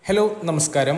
Hello നമസ്കാരം.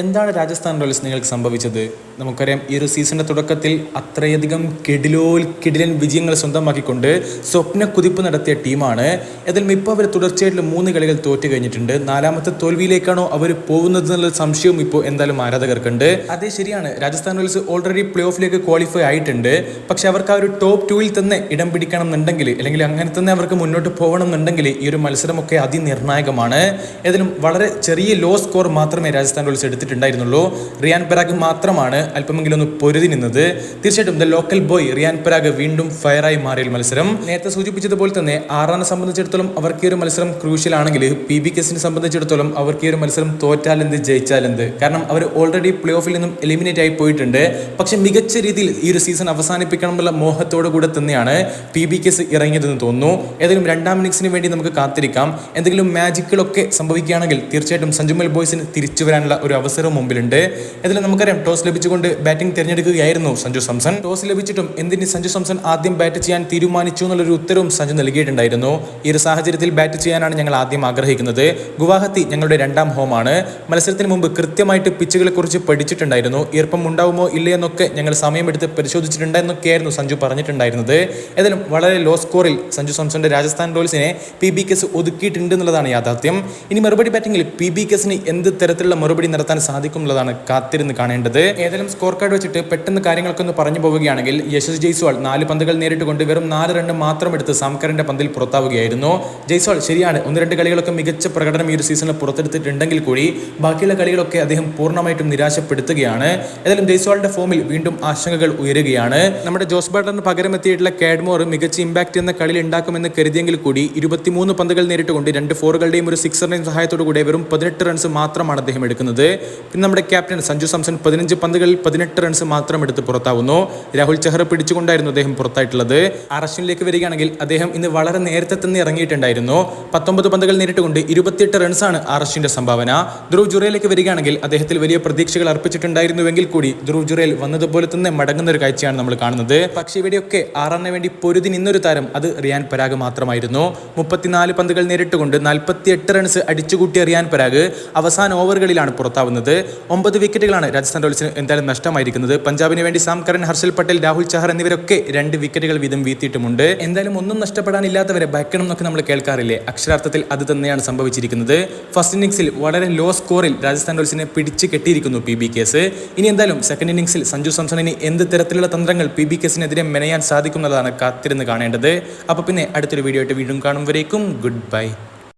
എന്താണ് Rajasthan Royals നിങ്ങൾക്ക് സംഭവിച്ചത്? നമുക്കറിയാം, ഈ ഒരു സീസണിൻ്റെ തുടക്കത്തിൽ അത്രയധികം കിടിലൻ വിജയങ്ങൾ സ്വന്തമാക്കിക്കൊണ്ട് സ്വപ്ന കുതിപ്പ് നടത്തിയ ടീമാണ്. ഏതായാലും ഇപ്പോൾ അവർ തുടർച്ചയായിട്ടുള്ള 3 കളികൾ തോറ്റു കഴിഞ്ഞിട്ടുണ്ട്. 4ാമത്തെ തോൽവിയിലേക്കാണോ അവർ പോകുന്നത് എന്നുള്ള സംശയവും ഇപ്പോൾ എന്തായാലും ആരാധകർക്കുണ്ട്. അതേ, ശരിയാണ്, രാജസ്ഥാൻ റോയൽസ് ഓൾറെഡി പ്ലേ ഓഫിലേക്ക് ക്വാളിഫൈ ആയിട്ടുണ്ട്. പക്ഷെ അവർക്ക് ആ ഒരു ടോപ്പ് 2-ൽ തന്നെ ഇടം പിടിക്കണം എന്നുണ്ടെങ്കിൽ, അല്ലെങ്കിൽ അങ്ങനെ തന്നെ അവർക്ക് മുന്നോട്ട് പോകണം എന്നുണ്ടെങ്കിൽ ഈ ഒരു മത്സരമൊക്കെ അതിനിർണായകമാണ്. ഏതായാലും വളരെ ചെറിയ ലോ സ്കോർ മാത്രമേ രാജസ്ഥാൻ റോയൽസ് എടുത്തിട്ടുണ്ടായിരുന്നുള്ളൂ. റിയാൻ പരാഗ് മാത്രമാണ് അല്പമെങ്കിലും ഒന്ന് പൊരുതി നിന്നത്. തീർച്ചയായിട്ടും the local boy Riyan Parag വീണ്ടും ഫയറായി മാറിയ മത്സരം. നേരത്തെ സൂചിപ്പിച്ചതുപോലെ തന്നെ ആറാനെ സംബന്ധിച്ചിടത്തോളം അവർക്ക് ഈ ഒരു മത്സരം ക്രൂഷ്യൽ ആണെങ്കിൽ, PBKസിനെ സംബന്ധിച്ചിടത്തോളം അവർക്ക് ഈ ഒരു മത്സരം തോറ്റാലെന്ത് ജയിച്ചാലെന്ത്. കാരണം അവർ ഓൾറെഡി പ്ലേ ഓഫിൽ നിന്നും എലിമിനേറ്റ് ആയി പോയിട്ടുണ്ട്. പക്ഷെ മികച്ച രീതിയിൽ ഈ ഒരു സീസൺ അവസാനിപ്പിക്കണം എന്നുള്ള മോഹത്തോടു കൂടെ തന്നെയാണ് PBKs ഇറങ്ങിയതെന്ന് തോന്നുന്നു. ഏതെങ്കിലും 2ാം ഇന്നിംഗ്സിന് വേണ്ടി നമുക്ക് കാത്തിരിക്കാം. എന്തെങ്കിലും മാജിക്കുകളൊക്കെ സംഭവിക്കുകയാണെങ്കിൽ തീർച്ചയായിട്ടും സഞ്ജുമൽ ബോയ്സിന് തിരിച്ചു വരാനുള്ള ഒരു അവസരം മുമ്പിലുണ്ട്. ഏതായാലും നമുക്കറിയാം, ടോസ് ലഭിച്ചുകൊണ്ട് ബാറ്റിംഗ് തിരഞ്ഞെടുക്കുകയായിരുന്നു സഞ്ജു സാംസൺ. ടോസ് ലഭിച്ചിട്ടും എന്തിന് സഞ്ജു സാംസൺ ആദ്യം ബാറ്റ് ചെയ്യാൻ തീരുമാനിച്ചു എന്നുള്ളൊരു ഉത്തരവും സഞ്ജു നൽകിയിട്ടുണ്ടായിരുന്നു. ഈ ഒരു സാഹചര്യത്തിൽ ബാറ്റ് ചെയ്യാനാണ് ഞങ്ങൾ ആദ്യം ആഗ്രഹിക്കുന്നത്. ഗുവാഹത്തി ഞങ്ങളുടെ 2ാം ഹോമാണ്. മത്സരത്തിന് മുമ്പ് കൃത്യമായിട്ട് പിച്ചുകളെ കുറിച്ച് പഠിച്ചിട്ടുണ്ടായിരുന്നു. ഈർപ്പം ഉണ്ടാവുമോ ഇല്ലയെന്നൊക്കെ ഞങ്ങൾ സമയമെടുത്ത് പരിശോധിച്ചിട്ടുണ്ടെന്നൊക്കെയായിരുന്നു സഞ്ജു പറഞ്ഞിട്ടുണ്ടായിരുന്നത്. ഏതായാലും വളരെ ലോ സ്കോറിൽ സഞ്ജു സാംസന്റെ രാജസ്ഥാൻ റോയൽസിനെ PBKs ഒതുക്കിയിട്ടുണ്ട് എന്നുള്ളതാണ് യാഥാർത്ഥ്യം. ഇനി മറുപടി ബാറ്റിംഗിൽ PBKസിന് എന്ത് തരത്തിലുള്ള മറുപടി നടത്താൻ സാധിക്കും എന്നുള്ളതാണ് കാത്തിരുന്ന് കാണേണ്ടത്. ഏതായാലും സ്കോർ കാർഡ് വെച്ചിട്ട് പെട്ടെന്ന് കാര്യങ്ങൾക്കൊന്ന് പറഞ്ഞു പോവുകയാണെങ്കിൽ, യശസ് ജയ്സ്വാൾ 4 പന്തുകൾ നേരിട്ടുകൊണ്ട് വെറും 4 റൺ മാത്രം എടുത്ത് സാംകറിന്റെ പന്തിൽ പുറത്താവുകയായിരുന്നു. ജയ്സ്വാൾ ശരിയാണ്, 1-2 കളികളൊക്കെ മികച്ച പ്രകടനം ഈ ഒരു സീസണിൽ പുറത്തെടുത്തിട്ടുണ്ടെങ്കിൽ കൂടി ബാക്കിയുള്ള കളികളൊക്കെ അദ്ദേഹം പൂർണ്ണമായിട്ടും നിരാശപ്പെടുത്തുകയാണ്. ഏതായാലും ജയ്സ്വാളിന്റെ ഫോമിൽ വീണ്ടും ആശങ്കകൾ ഉയരുകയാണ്. നമ്മുടെ ജോസ് ബട്ട്ലറിന് പകരം എത്തിയിട്ടുള്ള കാഡ്മോർ മികച്ച ഇമ്പാക്ട് എന്ന കളിയിൽ ഉണ്ടാക്കുമെന്ന് കരുതിയെങ്കിൽ കൂടി 23 പന്തുകൾ നേരിട്ടുകൊണ്ട് 2 ഫോറുകളുടെയും ഒരു 6-റുടെയും സഹായത്തോടു കൂടി വെറും 18 റൺസ് മാത്രമാണ് അദ്ദേഹം എടുക്കുന്നത്. പിന്നെ നമ്മുടെ ക്യാപ്റ്റൻ സഞ്ജു സാംസൺ 15 പന്തുകളിൽ 18 റൺസ് മാത്രം എടുത്ത് പുറത്താവുന്നു. രാഹുൽ ചഹർ പിടിച്ചുകൊണ്ടായിരുന്നു അദ്ദേഹം പുറത്തായിട്ടുള്ളത്. അശ്വിനിലേക്ക് വരികയാണെങ്കിൽ അദ്ദേഹം ഇന്ന് വളരെ നേരത്തെ തന്നെ ഇറങ്ങിയിട്ടുണ്ടായിരുന്നു. 19 പന്തുകൾ നേരിട്ടുകൊണ്ട് 28 റൺസാണ് അശ്വിന്റെ സംഭാവന. ധ്രുവ് ജുറേലിലേക്ക് വരികയാണെങ്കിൽ അദ്ദേഹത്തിൽ വലിയ പ്രതീക്ഷകൾ അർപ്പിച്ചിട്ടുണ്ടായിരുന്നുവെങ്കിൽ കൂടി ധ്രുവ് ജുറേൽ വന്നതുപോലെ തന്നെ മടങ്ങുന്ന ഒരു കാഴ്ചയാണ് നമ്മൾ കാണുന്നത്. പക്ഷേ ഇവിടെയൊക്കെ 6 വേണ്ടി പൊരുതി നിന്നൊരു താരം അത് റിയാൻ പരാഗ് മാത്രമായിരുന്നു. 34 പന്തുകൾ നേരിട്ടുകൊണ്ട് 48 റൺസ് അടിച്ചുകൂട്ടിയ റിയാൻ പരാഗ് അവസാന ഓവറുകളിലാണ് പുറത്താവുന്നത്. 9 വിക്കറ്റുകളാണ് രാജസ്ഥാൻ റോയൽസിന് എന്തായാലും നഷ്ടമായിരിക്കുന്നത്. പഞ്ചാബിന് വേണ്ടി സാം കറൻ, ഹർഷൽ പട്ടേൽ, രാഹുൽ ചഹർ എന്നിവരൊക്കെ 2 വിക്കറ്റുകൾ വീതം വീഴ്ത്തിയിട്ടുമുണ്ട്. എന്തായാലും ഒന്നും നഷ്ടപ്പെടാനില്ലാത്തവരെ ഭയക്കണം എന്നൊക്കെ നമ്മൾ കേൾക്കാറില്ലേ? അക്ഷരാർത്ഥത്തിൽ അത് തന്നെയാണ് സംഭവിച്ചിരിക്കുന്നത്. ഫസ്റ്റ് ഇന്നിംഗ്സിൽ വളരെ ലോ സ്കോറിൽ രാജസ്ഥാൻ റോയൽസിനെ പിടിച്ച് കെട്ടിയിരിക്കുന്നു PBKs. ഇനി എന്തായാലും സെക്കൻഡ് ഇന്നിംഗ്സിൽ സഞ്ജു സാംസണിന് എന്ത് തരത്തിലുള്ള തന്ത്രങ്ങൾ PBKസിനെതിരെ മെനയാൻ സാധിക്കുന്നതാണ് കാത്തിരുന്ന് കാണേണ്ടത്. അപ്പോൾ പിന്നെ അടുത്തൊരു വീഡിയോ ആയിട്ട് വീണ്ടും കാണും വരേക്കും ഗുഡ് ബൈ.